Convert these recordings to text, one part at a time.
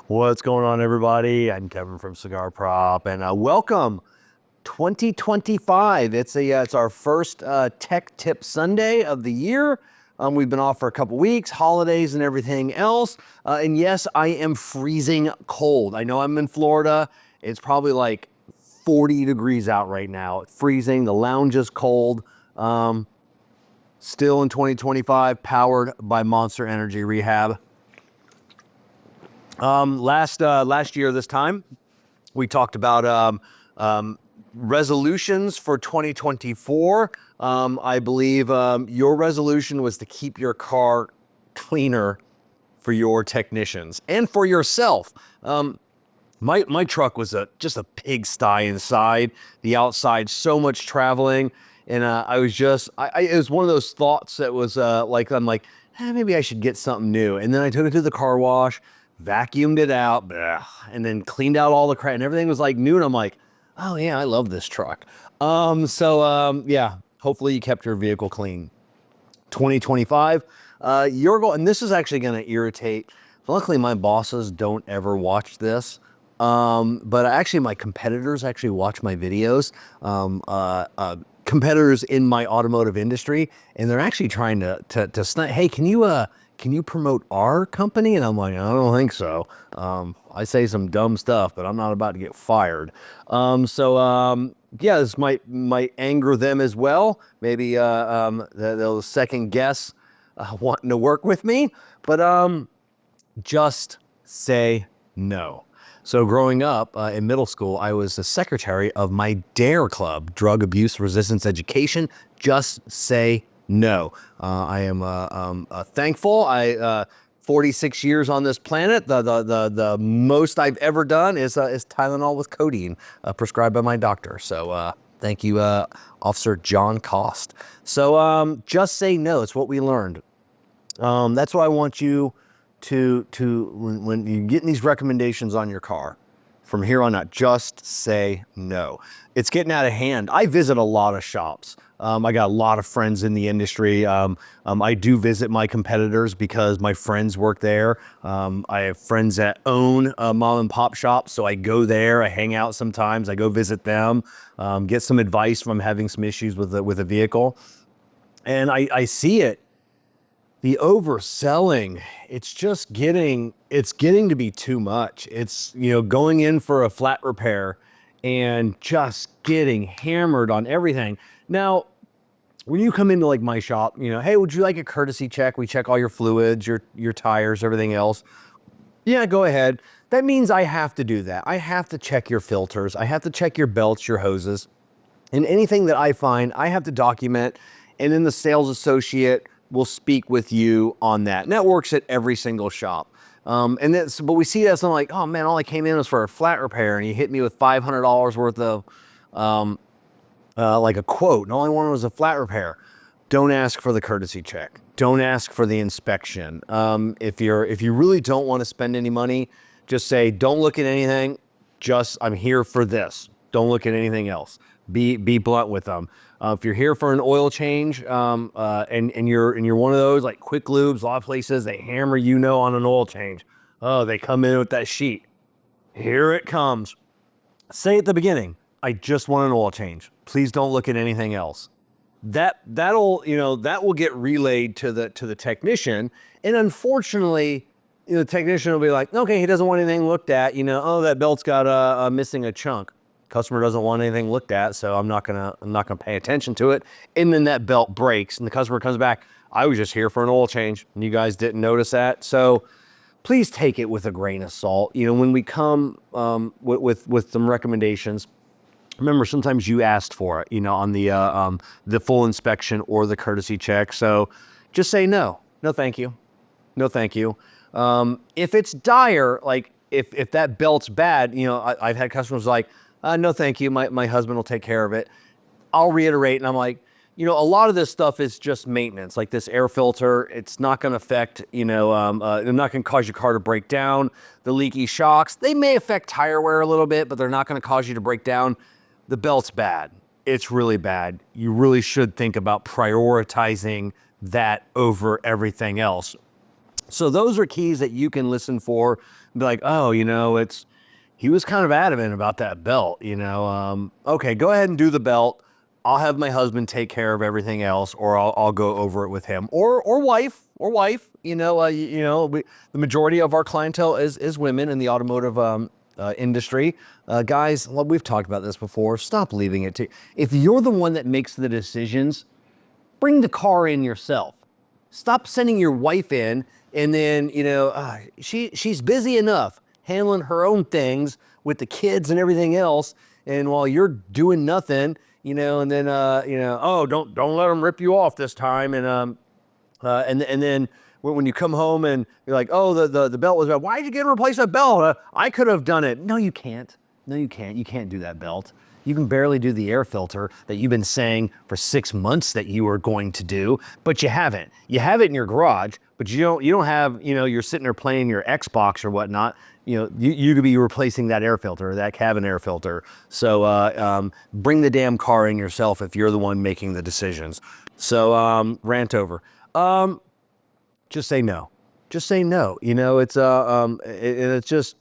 What's going on, everybody? I'm Kevin from Cigar Prop, and welcome 2025. It's our first Tech Tip Sunday of the year. We've been off for a couple weeks, holidays and everything else. And yes, I am freezing cold. I know I'm in Florida. It's probably like 40 degrees out right now. It's freezing. The lounge is cold. Still in 2025, powered by Monster Energy Rehab. Last year this time, we talked about resolutions for 2024. I believe your resolution was to keep your car cleaner for your technicians and for yourself. My truck was just a pigsty inside, the outside, so much traveling. And I was just, it was one of those thoughts that was I'm like, maybe I should get something new. And then I took it to the car wash, vacuumed it out, and then cleaned out all the crap, and everything was like new. And I'm like, oh yeah, I love this truck. Yeah, hopefully you kept your vehicle clean. 2025, your goal, and this is actually going to irritate. Luckily, my bosses don't ever watch this. But actually, my competitors actually watch my videos. Competitors in my automotive industry, and they're actually trying to snipe. Hey, can you promote our company? And I'm like, I don't think so. I say some dumb stuff, but I'm not about to get fired. Yeah, this might anger them as well. Maybe they'll second guess wanting to work with me. But just say no. So growing up in middle school, I was the secretary of my DARE club, Drug Abuse Resistance Education. Just say no. I am thankful. 46 years on this planet. The most I've ever done is Tylenol with codeine, prescribed by my doctor. So thank you, Officer John Cost. So just say no. It's what we learned. That's what I want you to when you're getting these recommendations on your car, from here on out, just say no. It's getting out of hand. I visit a lot of shops. I got a lot of friends in the industry. I do visit my competitors because my friends work there. I have friends that own mom and pop shops, so I go there. I hang out sometimes. I go visit them, get some advice from having some issues with a vehicle, and I see it. The overselling, it's getting to be too much. It's, going in for a flat repair and just getting hammered on everything. Now, when you come into like my shop, hey, would you like a courtesy check? We check all your fluids, your tires, everything else. Yeah, go ahead. That means I have to do that. I have to check your filters. I have to check your belts, your hoses, and anything that I find, I have to document. And then the sales associate will speak with you on that. And that works at every single shop. But we see that, so I'm like, oh man, all I came in was for a flat repair, and you hit me with $500 worth of like a quote, and all I wanted was a flat repair. Don't ask for the courtesy check. Don't ask for the inspection. If you really don't want to spend any money, just say, don't look at anything. I'm here for this. Don't look at anything else. Be blunt with them. If you're here for an oil change, and you're one of those like quick lubes, a lot of places they hammer on an oil change. Oh, they come in with that sheet. Here it comes. Say at the beginning, I just want an oil change. Please don't look at anything else. That will get relayed to the technician, and unfortunately, the technician will be like, okay, he doesn't want anything looked at. Oh, that belt's got missing a chunk. Customer doesn't want anything looked at, so I'm not gonna pay attention to it. And then that belt breaks, and the customer comes back. I was just here for an oil change, and you guys didn't notice that. So please take it with a grain of salt. When we come with some recommendations, remember sometimes you asked for it. On the full inspection or the courtesy check. So just say no. No, thank you. No, thank you. If it's dire, like if that belt's bad, I've had customers like, no, thank you. My husband will take care of it. I'll reiterate, and I'm like, a lot of this stuff is just maintenance. Like this air filter, it's not going to affect, they're not going to cause your car to break down. The leaky shocks, they may affect tire wear a little bit, but they're not going to cause you to break down. The belt's bad. It's really bad. You really should think about prioritizing that over everything else. So those are keys that you can listen for. Be like, oh, he was kind of adamant about that belt, okay, go ahead and do the belt. I'll have my husband take care of everything else, or I'll go over it with him, or wife. The majority of our clientele is women in the automotive industry. Guys, well, we've talked about this before. Stop leaving it to. If you're the one that makes the decisions, bring the car in yourself. Stop sending your wife in, and then she's busy enough handling her own things with the kids and everything else, and while you're doing nothing, and then oh, don't let them rip you off this time, and then when you come home and you're like, oh, the belt was bad. Why did you get to replace that belt? I could have done it. No, you can't. No, you can't. You can't do that belt. You can barely do the air filter that you've been saying for 6 months that you were going to do, but you haven't. You have it in your garage, but you don't have, you're sitting there playing your Xbox or whatnot. You could be replacing that air filter, that cabin air filter. So bring the damn car in yourself if you're the one making the decisions. So rant over. Just say no. Just say no. It's just,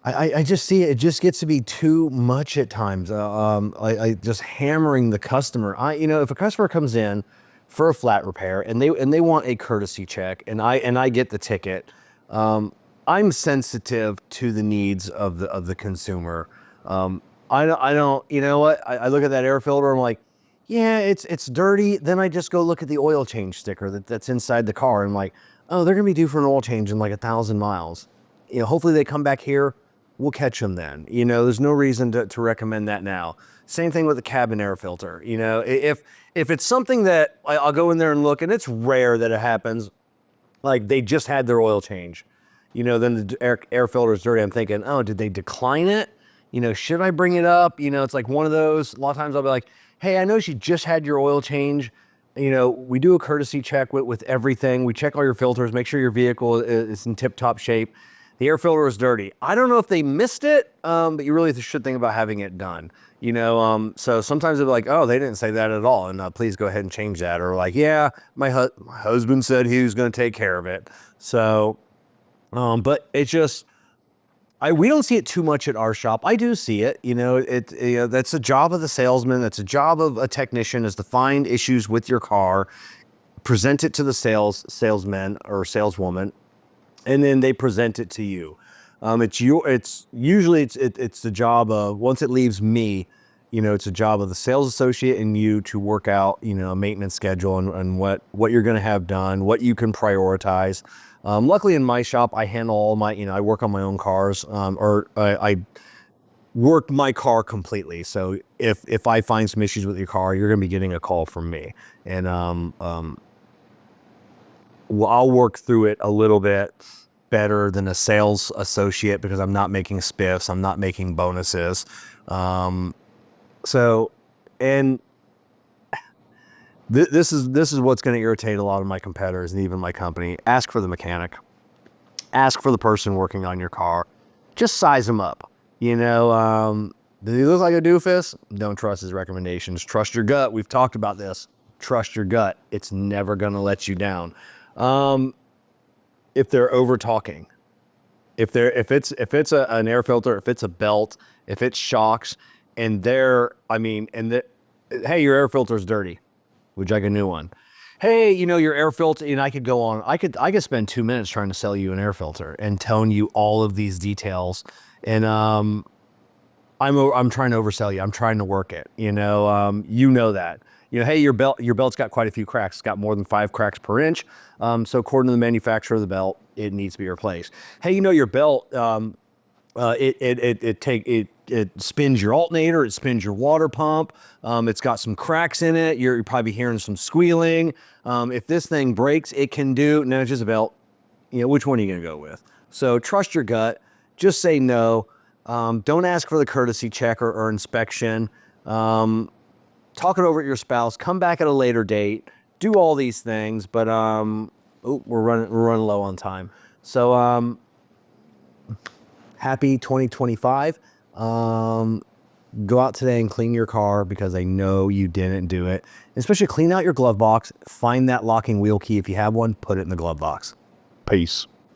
I just see it just gets to be too much at times. I just hammering the customer. If a customer comes in for a flat repair and they want a courtesy check, and I get the ticket, I'm sensitive to the needs of the consumer. I don't. You know what? I look at that air filter. I'm like, yeah, it's dirty. Then I just go look at the oil change sticker that's inside the car. I'm like, oh, they're gonna be due for an oil change in like 1,000 miles. Hopefully they come back here. We'll catch them then. There's no reason to recommend that now. Same thing with the cabin air filter. If it's something that I'll go in there and look, and it's rare that it happens, like they just had their oil change, then the air filter is dirty. I'm thinking, oh, did they decline it? Should I bring it up? It's like one of those. A lot of times I'll be like, hey, I know you just had your oil change. We do a courtesy check with everything. We check all your filters, make sure your vehicle is in tip-top shape. The air filter is dirty. I don't know if they missed it, but you really should think about having it done. So sometimes they're like, oh, they didn't say that at all, and please go ahead and change that. Or like, yeah, my husband said he was going to take care of it. So, but it's just, we don't see it too much at our shop. I do see it. That's a job of the salesman. That's a job of a technician, is to find issues with your car, present it to the salesman or saleswoman, and then they present it to you. It's usually the job of, once it leaves me, it's a job of the sales associate and you to work out, a maintenance schedule and what you're going to have done, what you can prioritize. Luckily in my shop, I handle all my, I work on my own cars, or I work my car completely. So if I find some issues with your car, you're going to be getting a call from me. And well, I'll work through it a little bit better than a sales associate because I'm not making spiffs, I'm not making bonuses. And this is what's going to irritate a lot of my competitors and even my company. Ask for the mechanic. Ask for the person working on your car. Just size them up. Does he look like a doofus? Don't trust his recommendations. Trust your gut. We've talked about this. Trust your gut. It's never going to let you down. If they're over talking, if it's an air filter, if it's a belt, if it's shocks, and hey, your air filter's dirty, would you like a new one? Hey, your air filter, and I could go on. I could spend 2 minutes trying to sell you an air filter and telling you all of these details, and I'm trying to oversell you. I'm trying to work it. That. Hey, your belt's got quite a few cracks. It's got more than 5 cracks per inch. So according to the manufacturer of the belt, it needs to be replaced. Hey, your belt, it spins your alternator, it spins your water pump. It's got some cracks in it. You're probably hearing some squealing. If this thing breaks, it can do. No, it's just a belt. Which one are you going to go with? So trust your gut. Just say no. Don't ask for the courtesy check or inspection. Talk it over with your spouse, come back at a later date, do all these things, but we're running low on time. So happy 2025. Go out today and clean your car because I know you didn't do it. Especially clean out your glove box, find that locking wheel key. If you have one, put it in the glove box. Peace.